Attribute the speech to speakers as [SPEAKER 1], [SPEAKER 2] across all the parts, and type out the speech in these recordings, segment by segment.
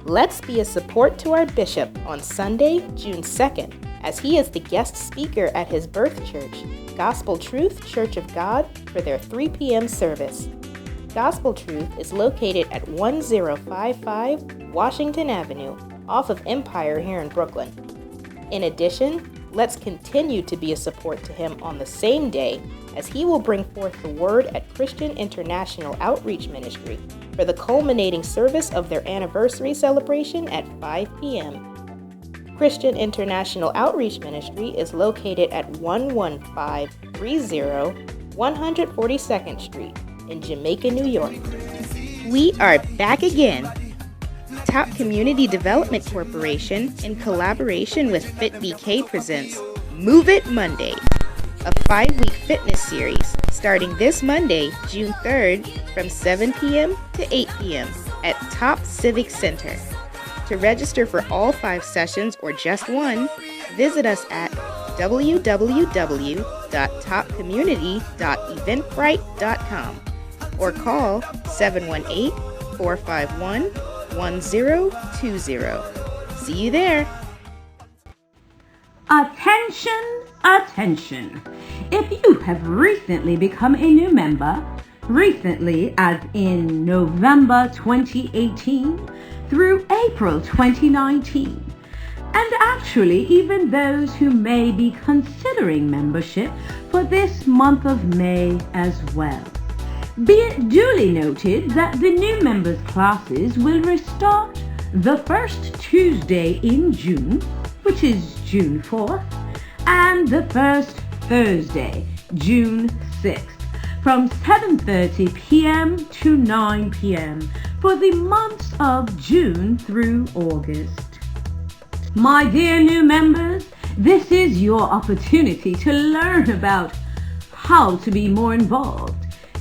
[SPEAKER 1] Let's be a support to our bishop on Sunday, June 2nd, as he is the guest speaker at his birth church, Gospel Truth Church of God, for their 3 p.m. service. Gospel Truth is located at 1055 Washington Avenue, off of Empire here in Brooklyn. In addition, let's continue to be a support to him on the same day, as he will bring forth the word at Christian International Outreach Ministry for the culminating service of their anniversary celebration at 5 p.m. Christian International Outreach Ministry is located at 11530 142nd Street in Jamaica, New York. We are back again. Top Community Development Corporation, in collaboration with FitBK, presents Move It Monday, a 5-week fitness series starting this Monday, June 3rd, from 7 p.m. to 8 p.m. at Top Civic Center. To register for all 5 sessions or just one, visit us at www.topcommunity.eventbrite.com or call 718-451-1020. See you there.
[SPEAKER 2] Attention, attention. If you have recently become a new member, recently as in November 2018 through April 2019, and actually even those who may be considering membership for this month of May as well, be it duly noted that the new members classes will restart the first Tuesday in June, which is June 4th, and the first Thursday, June 6th, from 7:30 p.m. to 9 p.m. for the months of June through August. My dear new members, this is your opportunity to learn about how to be more involved,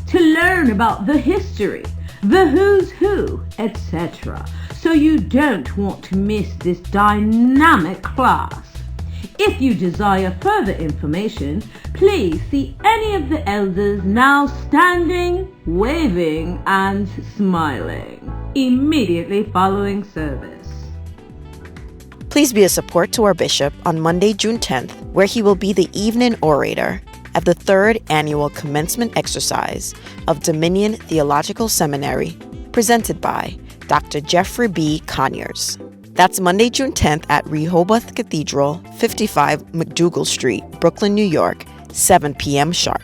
[SPEAKER 2] to learn about the history, the who's who, etc. So you don't want to miss this dynamic class. If you desire further information, please see any of the elders now standing, waving, and smiling immediately following service.
[SPEAKER 3] Please be a support to our bishop on Monday, June 10th, where he will be the evening orator at the 3rd annual commencement exercise of Dominion Theological Seminary, presented by Dr. Jeffrey B. Conyers. That's Monday, June 10th at Rehoboth Cathedral, 55 McDougal Street, Brooklyn, New York, 7 p.m. sharp.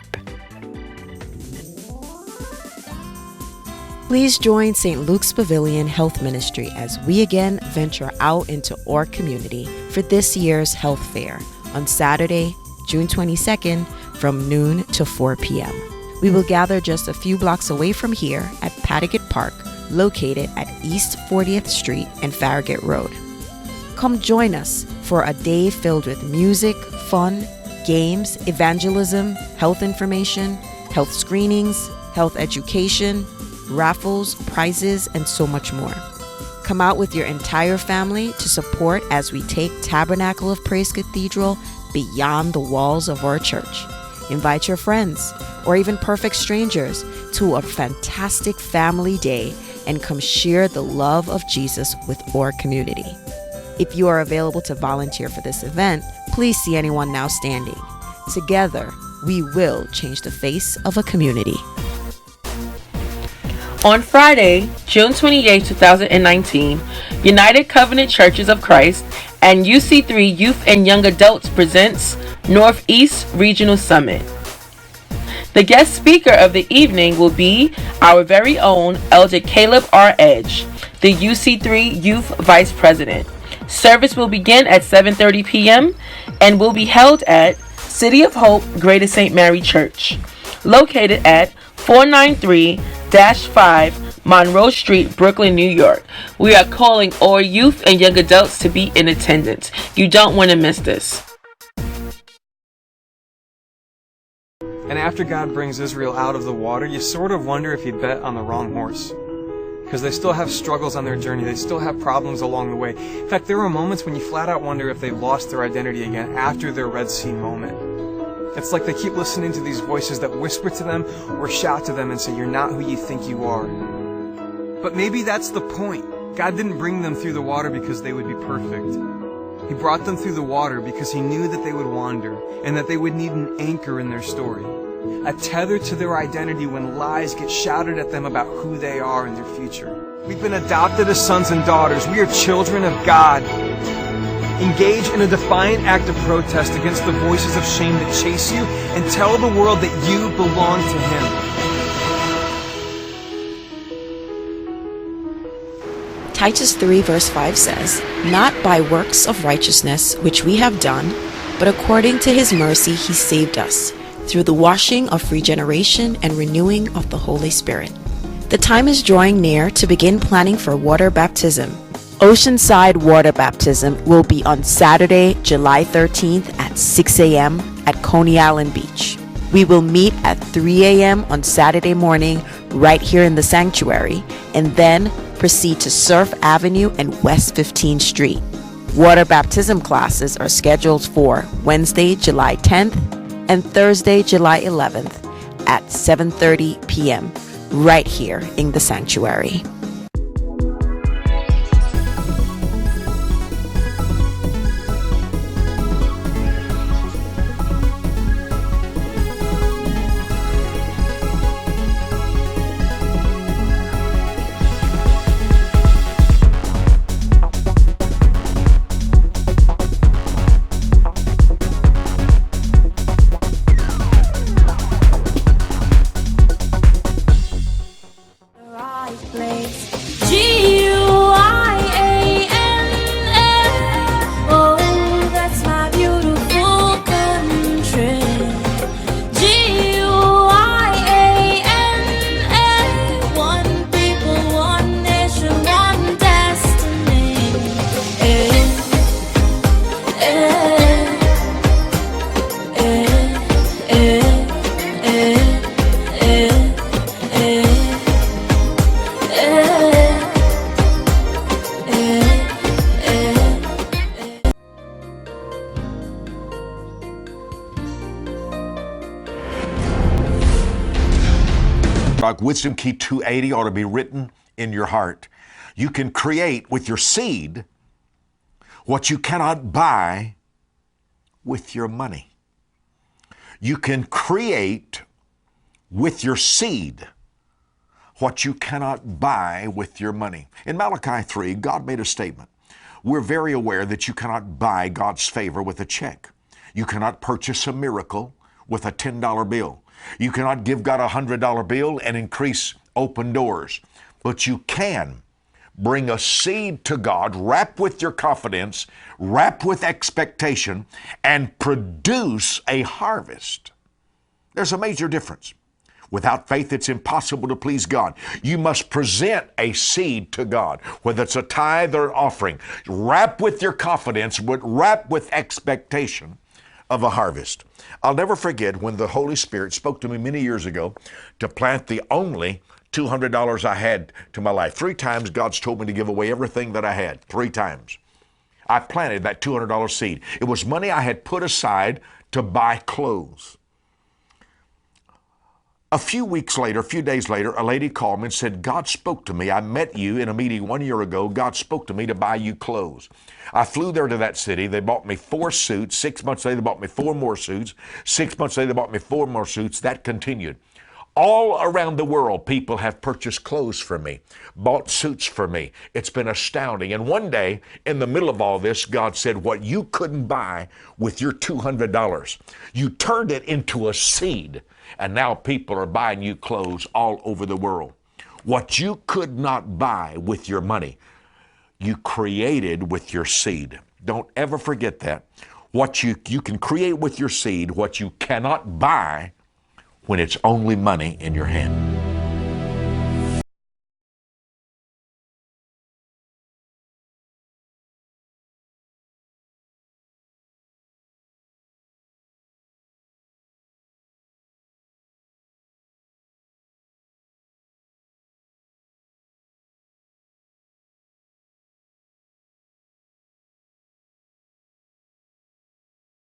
[SPEAKER 3] Please join St. Luke's Pavilion Health Ministry as we again venture out into our community for this year's health fair on Saturday, June 22nd from noon to 4 p.m. We will gather just a few blocks away from here at Pattagate Park, located at East 40th Street and Farragut Road. Come join us for a day filled with music, fun, games, evangelism, health information, health screenings, health education, raffles, prizes, and so much more. Come out with your entire family to support as we take Tabernacle of Praise Cathedral beyond the walls of our church. Invite your friends or even perfect strangers to a fantastic family day and come share the love of Jesus with our community. If you are available to volunteer for this event, please see anyone now standing. Together, we will change the face of a community.
[SPEAKER 4] On Friday, June 28, 2019, United Covenant Churches of Christ and UC3 Youth and Young Adults presents Northeast Regional Summit. The guest speaker of the evening will be our very own Elder Caleb R. Edge, the UC3 Youth Vice President. Service will begin at 7:30 p.m. and will be held at City of Hope Greater St. Mary Church, located at 493-5 Monroe Street, Brooklyn, New York. We are calling all youth and young adults to be in attendance. You don't want to miss this.
[SPEAKER 5] And after God brings Israel out of the water, you sort of wonder if he bet on the wrong horse. Because they still have struggles on their journey. They still have problems along the way. In fact, there were moments when you flat out wonder if they lost their identity again after their Red Sea moment. It's like they keep listening to these voices that whisper to them or shout to them and say, "You're not who you think you are." But maybe that's the point. God didn't bring them through the water because they would be perfect. He brought them through the water because He knew that they would wander and that they would need an anchor in their story, a tether to their identity when lies get shouted at them about who they are and their future. We've been adopted as sons and daughters. We are children of God. Engage in a defiant act of protest against the voices of shame that chase you and tell the world that you belong to Him.
[SPEAKER 3] Titus 3 verse 5 says, "Not by works of righteousness which we have done, but according to His mercy He saved us, through the washing of regeneration and renewing of the Holy Spirit." The time is drawing near to begin planning for water baptism. Oceanside Water Baptism will be on Saturday, July 13th at 6 a.m. at Coney Island Beach. We will meet at 3 a.m. on Saturday morning right here in the sanctuary, and then proceed to Surf Avenue and West 15th Street. Water baptism classes are scheduled for Wednesday, July 10th and Thursday, July 11th at 7:30 p.m. right here in the sanctuary.
[SPEAKER 6] Wisdom Key 280 ought to be written in your heart. You can create with your seed what you cannot buy with your money. You can create with your seed what you cannot buy with your money. In Malachi 3, God made a statement. We're very aware that you cannot buy God's favor with a check. You cannot purchase a miracle with a $10 bill. You cannot give God a $100 bill and increase open doors. But you can bring a seed to God, wrap with your confidence, wrap with expectation, and produce a harvest. There's a major difference. Without faith, it's impossible to please God. You must present a seed to God, whether it's a tithe or an offering. Wrap with your confidence, but wrap with expectation of a harvest. I'll never forget when the Holy Spirit spoke to me many years ago to plant the only $200 I had to my life. 3 times God's told me to give away everything that I had. 3 times. I planted that $200 seed. It was money I had put aside to buy clothes. A few days later, a lady called me and said, God spoke to me. I met you in a meeting 1 year ago. God spoke to me to buy you clothes. I flew there to that city. They bought me 4 suits. 6 months later, they bought me 4 more suits. 6 months later, they bought me 4 more suits. That continued. All around the world, people have purchased clothes for me, bought suits for me. It's been astounding. And one day, in the middle of all this, God said, what you couldn't buy with your $200, you turned it into a seed. And now people are buying you clothes all over the world. What you could not buy with your money, you created with your seed. Don't ever forget that. What you can create with your seed, what you cannot buy when it's only money in your hand.